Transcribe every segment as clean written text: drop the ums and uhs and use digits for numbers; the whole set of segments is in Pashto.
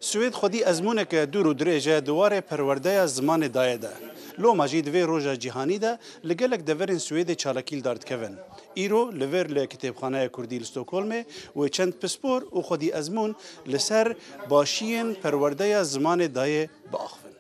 سوید خودی ازمونک دور و درێژە دووارێ پەروەردەیە زمانê dayê de. Loma jî divê roja cîhanî de li gelek deverên Swêdê çalakîl dardikevin. Îro li vir li Kitêbxaneya Kurdî li Stockholmê wê çend pispor û xwedî ezmûn li ser başiyên perwerdeya zimanê dayê biaxivin.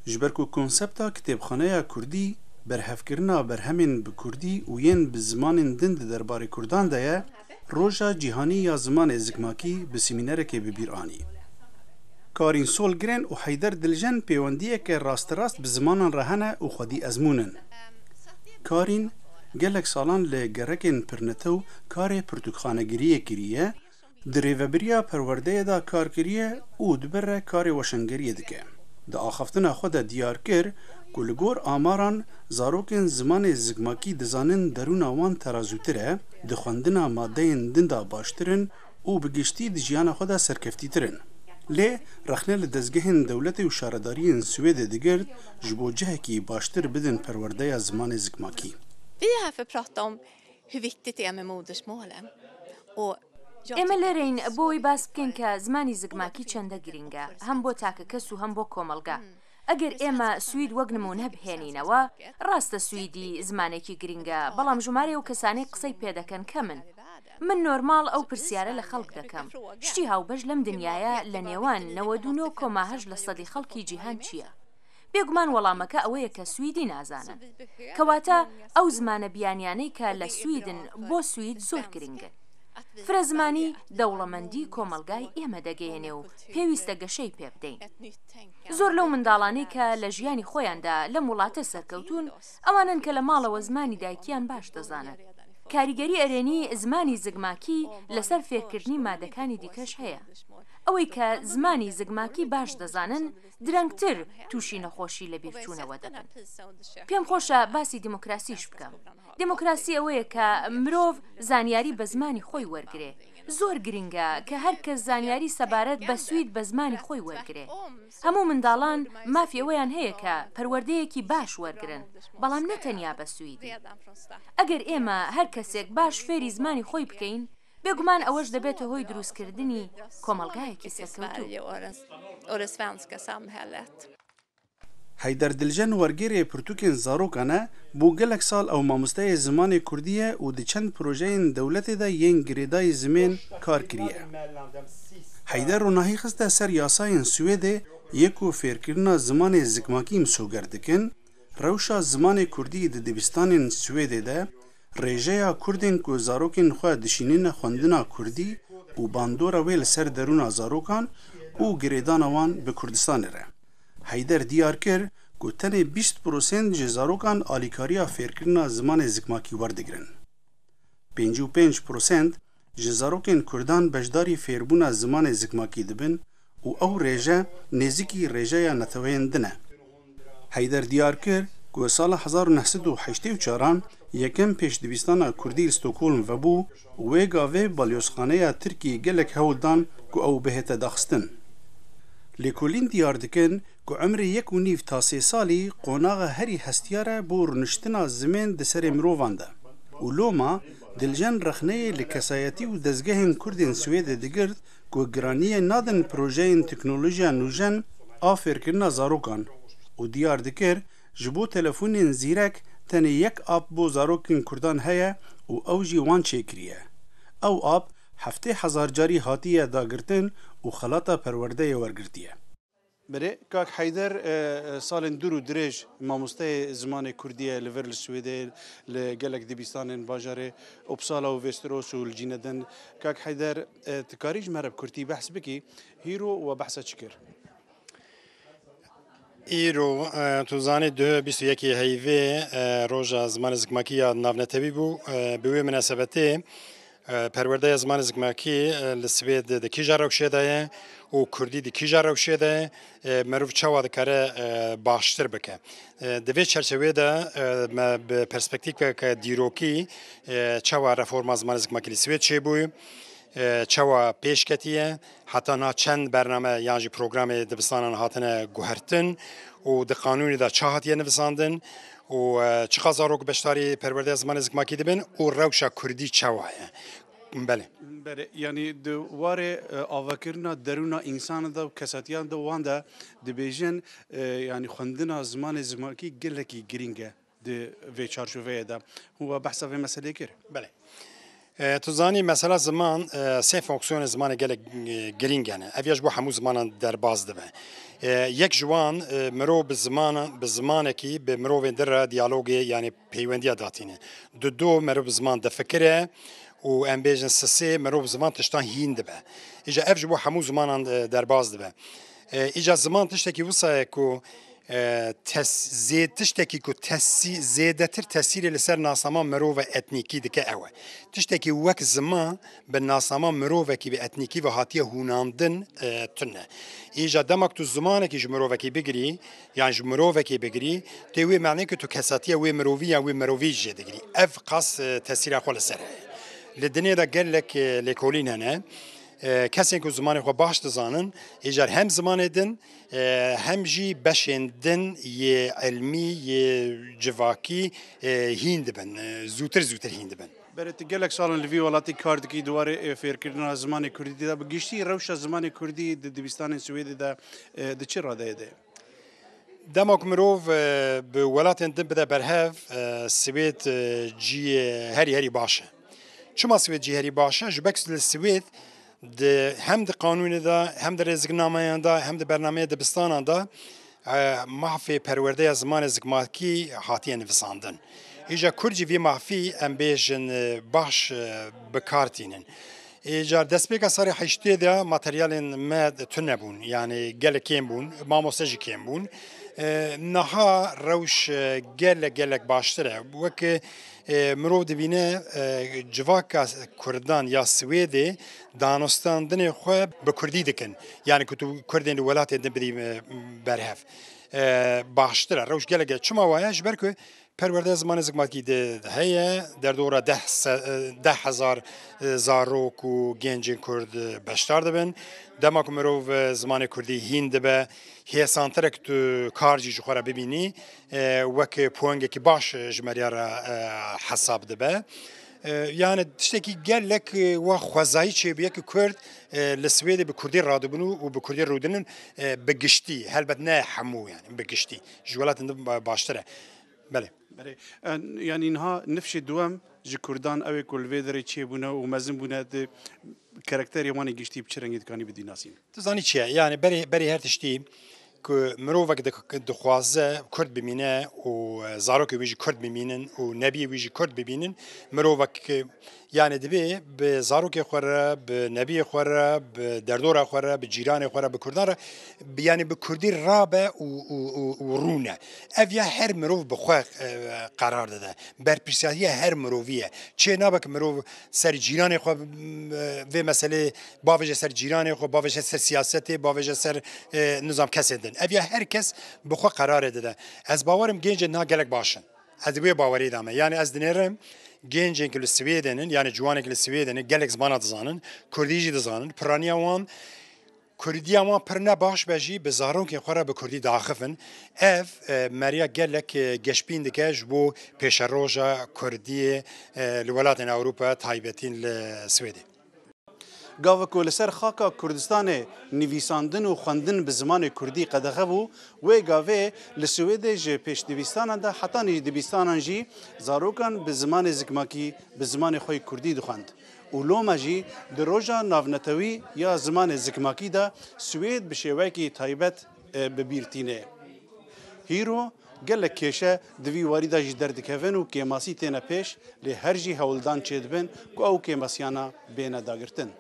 Ji ber ku konsepta Kitêbxaneya Kurdî berhevkirina berhemên bi Kurdî û yên bi zimanên din di derbarê Kurdan de ye, Roja Cîhanî ya Zimanê Zikmakî bi semînerekê bi bîr anî. Karîn Solgren û Heyder Diljen pêwendiyeke rasterast bi zimanan re hene û xwedî ezmûnin. Karîn gelek salan li gerekên pirnetew karê pirtûkxanegiriyê kiriye, di rêveberiya perwerdeyê de kar kiriye û di ber re karê weşangeriyê dike. Di axaftina xwe de diyar kir ku li gor amaran zarokên zimanê zikmakî dizanin derûna wan terazûtir e, di xwendina madeyên din de baştirin û bi giştî di jiyana xwe de serkeftîtirin. Lê rexne li dezgehên dewletê û şaredariyên Swêdê digirt ji bo cihekî baştir bidin perwerdeya zimanê zikmakî. Vi är här för att prata om hur viktigt det är med modersmålen. ئێمە لێرەین بۆی باس بکەین کە زمانی زگماکی چەندە گرنگە هەم بۆ تاکە کەس و هەم بۆ کۆمەلگا. ئەگەر ئێمە سوید وەک نمونە بهێنینەوە ڕاستە سویدی زمانێکی گرنگە بەڵام ژمارە و کەسانەی قسەی پێدەکەن کەمن. من نۆرماڵ ئەو پرسیارە لە خەڵک دەکەم. شتی هاوبەش لەم دنیاە لە نێوان 99.8 لە سەدی خەڵکی جیهان چییە؟ بێگومان وەڵامەکە ئەوەیە کە سویدی نازانن. کەواتە ئەو زمانە بیانیانەی کە لە سویدن بۆ سوید زۆر گرنگن. فرەزمانی دەوڵەمەندی کۆمەلگای ئێمە دەگەیەنێ و پێویستە گەشەی پێ بدەین. زۆر لەو منداڵانەی کە لە ژیانی خۆیاندا لەم وڵاتە سەرکەوتون ئەوانن کە لە ماڵەوە زمانی دایکیان باش دەزانن. کاریگەری ئەرێنی زمانی زگماکی لەسەر فێرکردنی مادەکانی دیکەش هەیە. ئەوەی کە زمانی زگماکی باش دەزانن درەنگتر تووشی نەخۆشی لە بیرچوونەوە دەبن. پێم خۆشە باسی دیموکراسیش بکەم. دیموکراسی ئەوەیە کە مرۆڤ زانیاری بە زمانی خۆی وەرگرێ. زۆر گرنگە کە هەر کەس زانیاری سەبارەت بە سوید بە زمانی خۆی وەرگرێ. هەموو منداڵان مافی ئەوەیان هەیە کە پەروەردەیەکی باش وەرگرن، بەڵام نەتەنیا بە سویدی. ئەگەر ئێمە هەر کەسێک باش فێری زمانی خۆی بکەین، بێگومان ئەوەش دەبێتە هۆی دروستکردنی کۆمەلگایەکی سەرکەوتوو. Heyder Diljen wergerê pirtûkên zarokan e bû gelek sal ew mamosteyê zimanê Kurdî ye û di çend projeyên dewletê de yên girêdayî zimên kar kiriye. Heyder ronahî xiste ser yasayên Swêdê yê ku fêrkirina zimanê zikmakî misoger dikin, rewşa zimanê Kurdî di dibistanên Swêdê de rêjeya Kurdên ku zarokên xwe dişînîne xwendina Kurdî û bandora wê li ser derûna zarokan û girêdana wan bi Kurdistanê re. Heyder diyar kir ku tenê 20% ji zarokan alîkariya fêrkirina zimanê zikmakî werdigirin. 55% ji zarokên Kurdan beşdarî fêrbûna zimanê zikmakî dibin û ew rêje nêzîkî rêjeya neteweyên din e. Heyder diyar kir ku sala 1984 yekem pêşdivîstana Kurdî li Stockholm vebû û wê gavê balyozxaneya Tirkiyê gelek hewl dan ku ew bihête daxistin. Lêkolîn diyar dikin ku emrê 1.5 ta 3 salî qonaxa herî hestiyar e bo rûniştina zimên di serê mirovan de. û loma Diljen rexneyê li kesayetî û dezgehên Kurdên Swêdê digirt ku giraniyê nadin projeyên teknolojiya nûjen a fêrkirina zarokan û diyar dikir ji bo telefonên zîrek tenê yek ap bo zarokên Kurdan heye û ew jî wan çêkiriye. Ew ap heftê hezar carî hatiye dagirtin û xelata perwerdeyê wergirtiye. Berê Kak Heyder salên dur û dirêj mamosteyê zimanê Kurdî ye li vir li Swêdê li gelek dibistanên bajarê Uppsala û Västerås û li Cineden. Kak Heyder tu karî ji me re bi Kurdî behs bikî hîro we behsa çi kir? Îro tu zanî 21 heyvê roja zimanê zikmakî ya navnetewî bû bi wê münasebetê perwerdeya zimanê zikmakî li Swêd di kîja rewşê de ye û Kurdî di kîja rewşê de merov çawa dikare baştir bike. Di vê çerçevê de me bi perspektîveke dîrokî çawa reforma zimanê zikmakî li Swêd çêbû çawa pêşketiye heta na çend bername yan jî programê dibistanan hatine guhertin û di qanûnê de ça hatiye nivisandin و چقا زاروک بشتاری پرورده زمان زکماکی دبن و روشا کردی چوایه بله بله یعنی دواره آوکرنا درونا انسان دا و کساتیان دا وان دا دبیجن یعنی خوندنا زمان زکماکی گلکی گرینگه ده وی چارچوبه دا هو بحثا في مسئله کر بله تو زانی مثلا زمان سه فونکسیون زمان گله گرینگانه اویش بو همو زمان در باز دبه یک جوان مرو به زمان کی به مرو در دیالوگ یعنی پیوندی داتینه دو مرو به زمان د فکره و ام بیژن سه مرو به زمان تشتان هین دبه ایجا اف بو همو زمان در باز دبه ایجا زمان تشتکی وسا کو تشتکی کو زیادتر تاثیر لسر ناسما مرو و اتنیکی دکه اوه تشتکی وک زمان به ناسما مرو و کی به اتنیکی و هاتیه هوناندن تنه ایجا دمک تو زمانه که مرو و کی بگیری یعنی مرو و کی بگیری توی معنی که تو کساتیه و مروی یا و مروی جدگیری اف قاس تاثیر خال سر لدنیا دا گلک لکولین هنه کسی که زمانی خو باش دزانن ایجار هم زمان دن هم جی بشندن یه علمی یه جواکی هیند بن زودتر هیند بن برات گلک سالن لوی ولاتی کارد کی دواره فیر کردن زمان کردی دا بگیشتی روش زمان کردی دبستان سوئد دا چه راده ده دماغ مروف به ولات دب ده برهف سوئد جی هری باشه چما سوئد جی هری باشه جبکس للسوئد هم د قانون دا هم د رزگنامه دا هم د برنامه دبستان دا محفی پرورده زمان زکماکی هاتیه نویساندن ایجا کرجی وی محفی ام بیجن باش بکارتینن ایجا دستپیکا ساری حشتی دا ماتریال مد تنبون یعنی گل کم بون ماموسجی کم بون نها روش گلک باشتره وکه مرو دبینه جواکا کردان یا سویدی دانستاندن خو به کردی دکن یعنی که تو کردین ولات دن بدی برهف باشتره روش گلک چما وایش برکو پرورده زمان زکماکی ده هیه در دوره 10,000 زاروک و گنجین کرد بشتار دبن دماغ مرو زمان کردی هین دبه هی سانترک تو کارجی جخوره ببینی وک پوانگه که باش جمریاره حساب دبه یعنی تشتکی گلک و خوازایی چه بیه که کرد لسویده به کردی رادبنو و به کردی رودنن بگشتی هلبت نه همو یعنی بگشتی جوالات باشتره بله بله یعنی اینها نفش دوام جی کردان اوی کلویدری چی بونه و مزن بونه ده کاراکتری وانی گشتی بچرنگی دکانی بدی ناسین تو زانی چیه یعنی بری هر تشتی که مروفک دخوازه کرد ببینه و زاروک ویجی کرد ببینن و نبی ویجی کرد ببینن مروفک یعنی دبی به زاروک خوره به نبی خوره به دردور خوره به جیران خوره به کردان یعنی به کردی رابه و رونه اویا هر مروف بخواه قرار داده برپرسیاتی هر مروفیه چه نابک مروف سر جیران خواه و مسئله باوجه سر جیران خواه باوجه سر سیاست باوجه سر نظام کسیدن اویا هر کس بخواه قرار داده از باورم گنج نه گلک باشن از بوی باوری دامه یعنی از دنیرم گنجین که لسویدنن یعنی جوانی که لسویدنن گلک زمانه دزانن کردیجی دزانن پرانیا وان کردی وان پرنه باش بجی به زارون که خوره به کردی داخفن اف مریا گلک گشپین دکش بو پیش روژا کردی لولات اروپا تایبتین لسویدی گاو کو لسر خاکا کردستان نویساندن و خواندن به زمان کردی قدغه بو و گاوه لسوید ج پیش دبستان ده حتی نی دبستان جی زاروکان به زمان زکماکی به زمان خوی کردی دخواند اولوما جی دروجا ناونتوی یا زمان زکماکی ده سوید به شیوه کی تایبت ببیرتینه هیرو گلک کشه دوی واریدا جی دردکوین و کیماسی تینه پیش لی هر جی هولدان چیدبن کو او کیماسیانا بین داگرتن